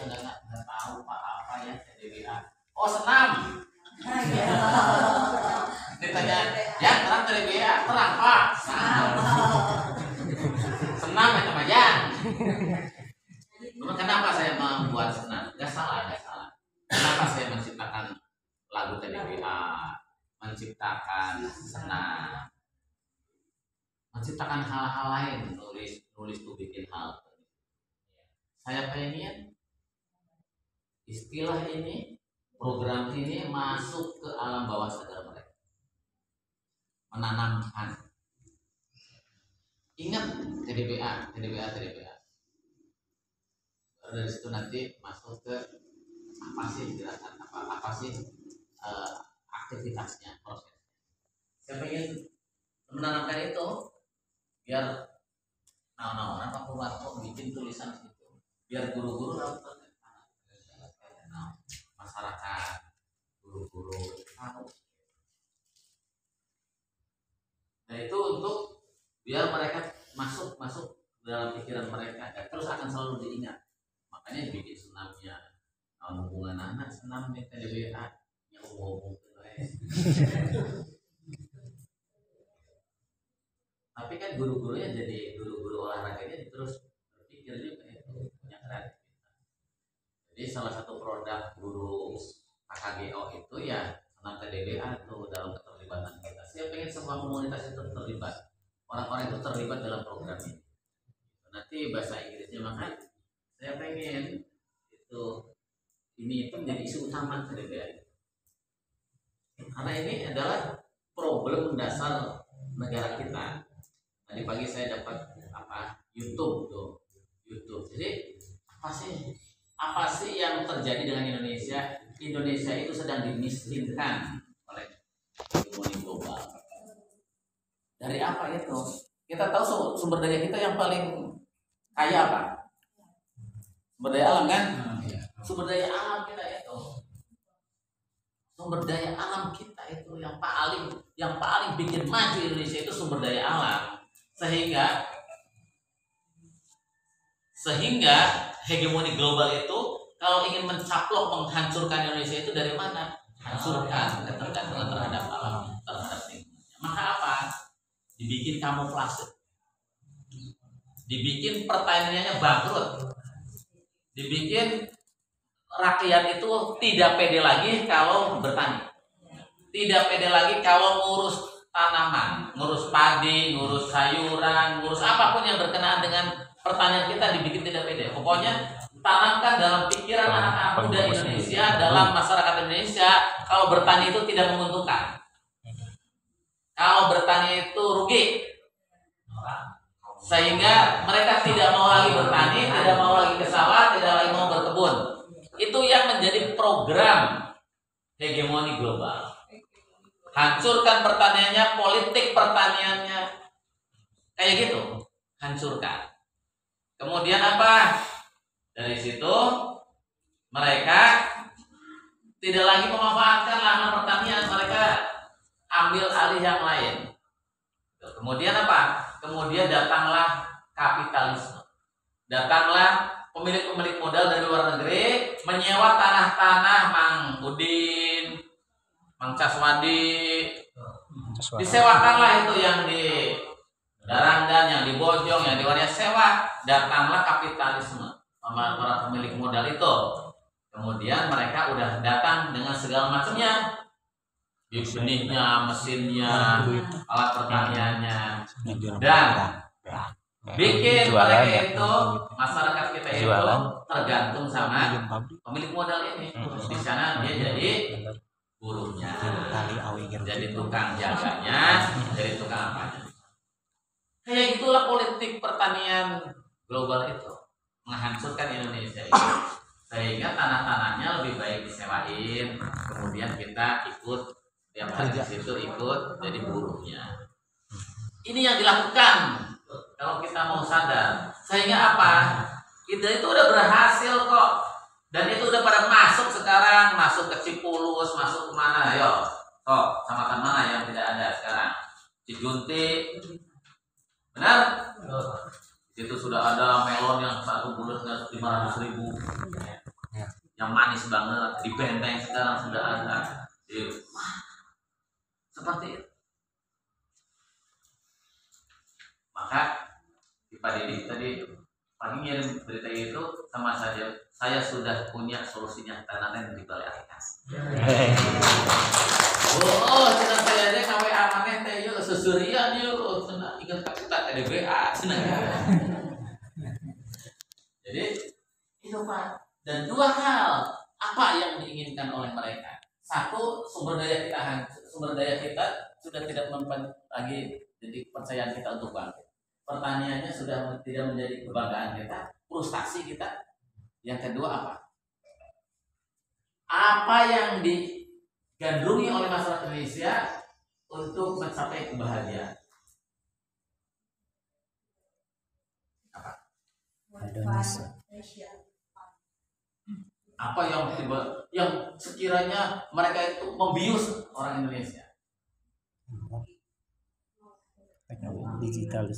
nggak tahu apa ya TDWA. Oh senam. Ditanya, ya terang TDWA, terang Pak. Senam ya teman ya. Kenapa saya membuat senam? Gak salah. Kenapa saya menciptakan lagu TDWA, menciptakan senam, menciptakan hal-hal lain, nulis tuh bikin hal. Saya pengen istilah ini, program ini masuk ke alam bawah sadar mereka, menanamkan. Ingat TDWA. Dari situ nanti masuk ke apa sih gerakan, apa sih aktivitasnya, proses. Saya pengen menanamkan itu biar apa Purwanto bikin tulisan itu, biar guru-guru masyarakat, guru-guru tahu. Nah itu untuk biar mereka masuk dalam pikiran mereka dan terus akan selalu diingat. Makanya bikin senamnya, hubungan anak senam nih TDWA yang ngomong. Tapi kan guru-gurunya jadi guru-guru olahraganya terus berpikir juga itu punya kreativitas. Jadi salah satu produk guru KKGO itu ya senam TDWA itu dalam keterlibatan kita. Saya pengen semua komunitas itu terlibat, orang-orang itu terlibat dalam program ini. Nanti bahasa Inggrisnya makanya saya pengen ini menjadi isu utama TDWA. Karena ini adalah problem dasar negara kita. Tadi pagi saya dapat YouTube. Jadi apa sih yang terjadi dengan Indonesia? Indonesia itu sedang dimiskinkan oleh hegemoni global. Dari apa itu? Kita tahu sumber daya kita yang paling kaya apa? Sumber daya alam kan? Sumber daya alam kita itu. Sumber daya alam kita itu yang paling bikin maju Indonesia itu sumber daya alam. Sehingga hegemoni global itu kalau ingin mencaplok menghancurkan Indonesia itu dari mana? Hancurkan ketergantungan terhadap alam, terhadap lingkungannya. Maka apa? Dibikin kamuflase. Dibikin pertaniannya bangkrut. Dibikin rakyat itu tidak pede lagi kalau bertani. Tidak pede lagi kalau ngurus tanaman, ngurus padi, ngurus sayuran, ngurus apapun yang berkenaan dengan pertanian kita dibikin tidak pede. Pokoknya tanamkan dalam pikiran anak-anak muda Indonesia, dalam masyarakat Indonesia, kalau bertani itu tidak menguntungkan. Kalau bertani itu rugi. Sehingga mereka tidak mau lagi bertani, tidak mau lagi ke sawah, tidak lagi mau berkebun. Itu yang menjadi program hegemoni global. Hancurkan pertaniannya, politik pertaniannya, kayak gitu, hancurkan. Kemudian apa? Dari situ mereka tidak lagi memanfaatkan lahan pertanian, mereka ambil alih yang lain. Kemudian apa? Kemudian datanglah kapitalisme. Datanglah pemilik-pemilik modal dari luar negeri menyewa tanah-tanah Mang Udin, Mang Caswadi, disewakanlah itu yang di Darangdan, yang di Bojong, yang di Waria sewa. Datanglah kapitalisme, para pemilik modal itu. Kemudian mereka udah datang dengan segala macamnya, benihnya, mesinnya, alat pertaniannya, dan bikin mereka itu, masyarakat kita itu tergantung sama pemilik modal ini. Di sana dia jadi buruhnya, jadi tukang jaganya, jadi tukang apanya. Kayak itulah politik pertanian global itu, menghancurkan Indonesia itu. Sehingga tanah-tanahnya lebih baik disewain, kemudian kita ikut tiap hari di situ ikut jadi buruhnya. Ini yang dilakukan kalau kita mau sadar. Sehingga apa? Kita itu udah berhasil kok. Dan itu udah pada masuk sekarang, masuk ke Cipulus, masuk kemana? Ayo, kecamatan mana yang tidak ada sekarang? Cijunti, benar? Di situ sudah ada melon yang 1 bulan 500.000. yang manis banget di benteng sekarang sudah ada. Seperti itu. Maka Pak Didi tadi pagi ngirim berita itu sama saja. Saya sudah punya solusinya tanaman di balai atas. Oh, senang saya deh kawe amannya teh yuk susurian yuk, senang ingat kita TDBA senang. Jadi itu Pak. Dan dua hal apa yang diinginkan oleh mereka? Satu, sumber daya kita sudah tidak mempan lagi jadi kepercayaan kita untuk bangkit. Pertaniannya sudah tidak menjadi kebanggaan kita, frustasi kita. Yang kedua apa? Apa yang digandrungi oleh masyarakat Indonesia untuk mencapai kebahagiaan? Apa? Apa yang sekiranya mereka itu membius orang Indonesia? Digital.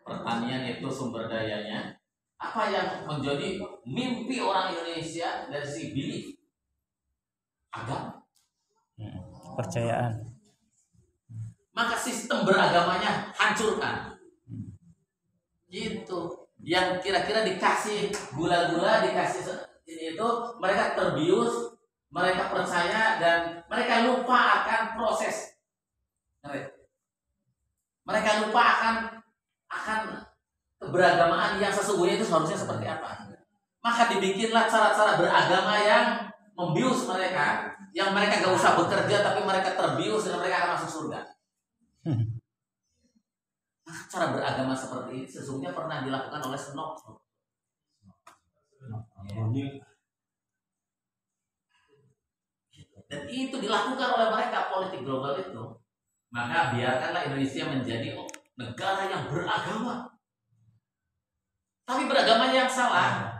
Pertanian itu sumber dayanya. Apa yang menjadi mimpi orang Indonesia dari segi belief? Agama. Percayaan. Maka sistem beragamanya hancurkan. Gitu. Yang kira-kira dikasih gula-gula, dikasih ini itu, mereka terbius, mereka percaya dan mereka lupa akan proses. Mereka lupa akan keberagamaan yang sesungguhnya itu seharusnya seperti apa. Maka dibikinlah cara-cara beragama yang membius mereka, yang mereka gak usah bekerja tapi mereka terbius dan mereka akan masuk surga. Nah, cara beragama seperti ini sesungguhnya pernah dilakukan oleh Snok. Dan itu dilakukan oleh mereka politik global itu. Maka biarkanlah Indonesia menjadi negara yang beragama. Tapi beragamanya yang salah.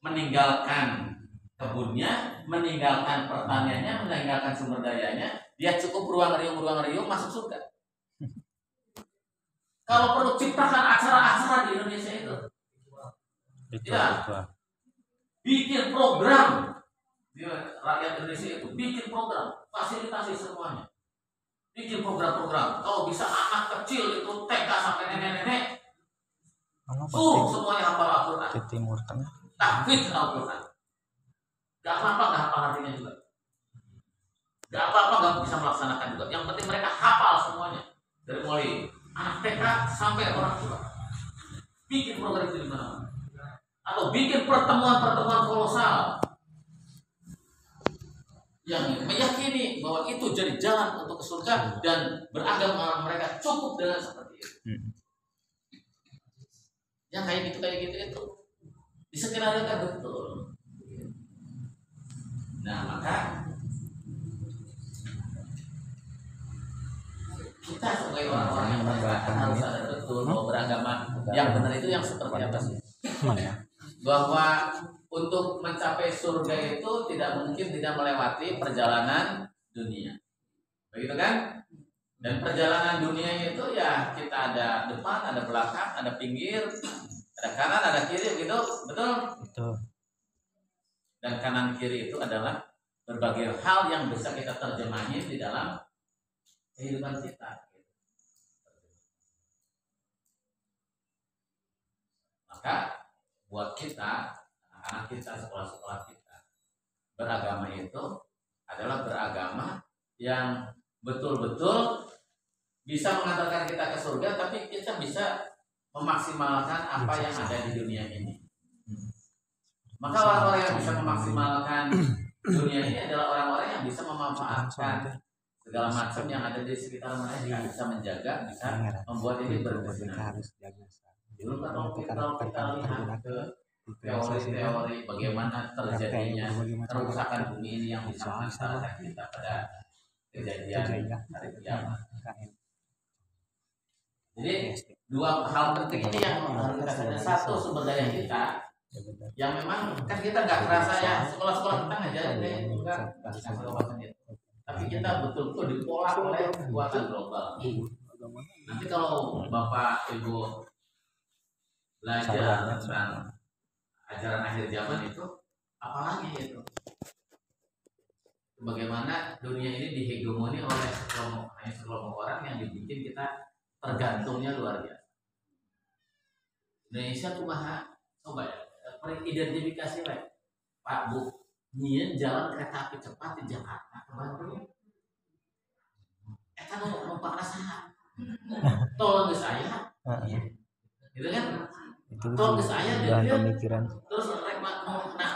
Meninggalkan kebunnya, meninggalkan pertaniannya, meninggalkan sumber dayanya, dia cukup ruang riung masuk surga. Kalau perlu ciptakan acara-acara di Indonesia itu. Bikin program. Rakyat Indonesia itu bikin program, fasilitasi semuanya. Bikin program-program. Kalau bisa anak kecil itu TK sampai nenek-nenek, semuanya hafal Al-Quran. Di Timur Tengah. Tahfidz Al-Quran. Gak apa-apa gak hafal artinya juga. Gak apa-apa gak bisa melaksanakan juga. Yang penting mereka hafal semuanya. Dari mulai anak TK sampai orang tua. Bikin program itu di mana-mana. Atau bikin pertemuan-pertemuan kolosal yang meyakini bahwa itu jadi jalan untuk ke surga dan beragama mereka cukup dengan seperti itu. Yang kayak gitu itu diskenariokan betul. Nah maka kita sebagai orang-orang yang beragama harus sadar betul bahwa beragama yang benar itu yang seperti apa sih? Bahwa untuk mencapai surga itu tidak mungkin tidak melewati perjalanan dunia. Begitu kan? Dan perjalanan dunia itu ya kita ada depan, ada belakang, ada pinggir, ada kanan, ada kiri, gitu. Betul? Betul. Dan kanan kiri itu adalah berbagai hal yang bisa kita terjemahin di dalam kehidupan kita. Maka buat kita, anak kita, sekolah-sekolah kita, beragama itu adalah beragama yang betul-betul bisa mengantarkan kita ke surga, tapi kita bisa memaksimalkan apa yang ada di dunia ini. Maka orang-orang yang bisa memaksimalkan dunia ini adalah orang-orang yang bisa memanfaatkan segala macam yang ada di sekitar mereka, bisa menjaga, bisa membuat ini berkesinambungan. Dulu kalau kita lihat ke teori-teori bagaimana terjadinya kerusakan bumi ini yang bisa mengantarkan kita pada kejadian hari kiamat. Jadi dua hal penting ini yang harus kita sadar. Satu, sumber daya kita yang memang kan kita nggak kerasa ya, sekolah-sekolah kita ngajarin deh juga tapi kita betul-betul dipola oleh kekuatan global. Nanti kalau Bapak Ibu belajar tentang ajaran akhir zaman itu apalagi itu. Bagaimana dunia ini dihegemoni oleh sekelompok orang yang dibikin kita tergantungnya luar biasa. Indonesia kumaha coba ya, identifikasi baik. Pak Bu, nyian jalan kereta api cepat di Jakarta ke Bandung. Eta numpak saha? Tol geus aya. Gitu kan? Itu Tol geus aya bahan dia. pemikiran. Terus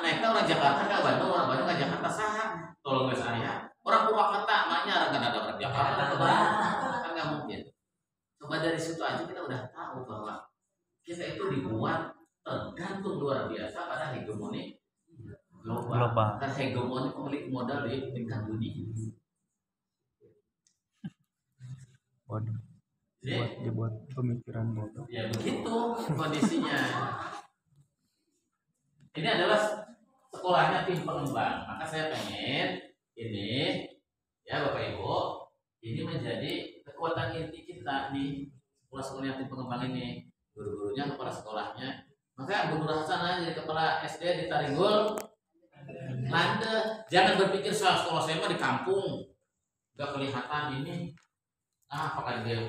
naiknya orang Jakarta ke Bandung, orang Bandung ke Jakarta saha? Tol geus aya. Orang Purwakarta makanya kan ada orang Jakarta ke Bandung. Kan nggak mungkin. Coba dari situ aja kita udah tahu bahwa kita itu dibuat tergantung luar biasa pada hegemoni global. Dan hegemoni pemilik modal di tingkat dunia. Waduh. Jadi, Dibuat pemikiran bodoh. ya begitu kondisinya. Ini adalah sekolahnya tim pengembang. Maka saya pengen ini ya Bapak Ibu, ini menjadi kekuatan inti kita nih sekolah-sekolah tim pengembang ini, guru-gurunya, kepala sekolahnya. Maka Bu Nur Hasanah jadi kepala SD di Taringgul, Landa, jangan berpikir sekolah saya mah di kampung, nggak kelihatan ini. Apakah dia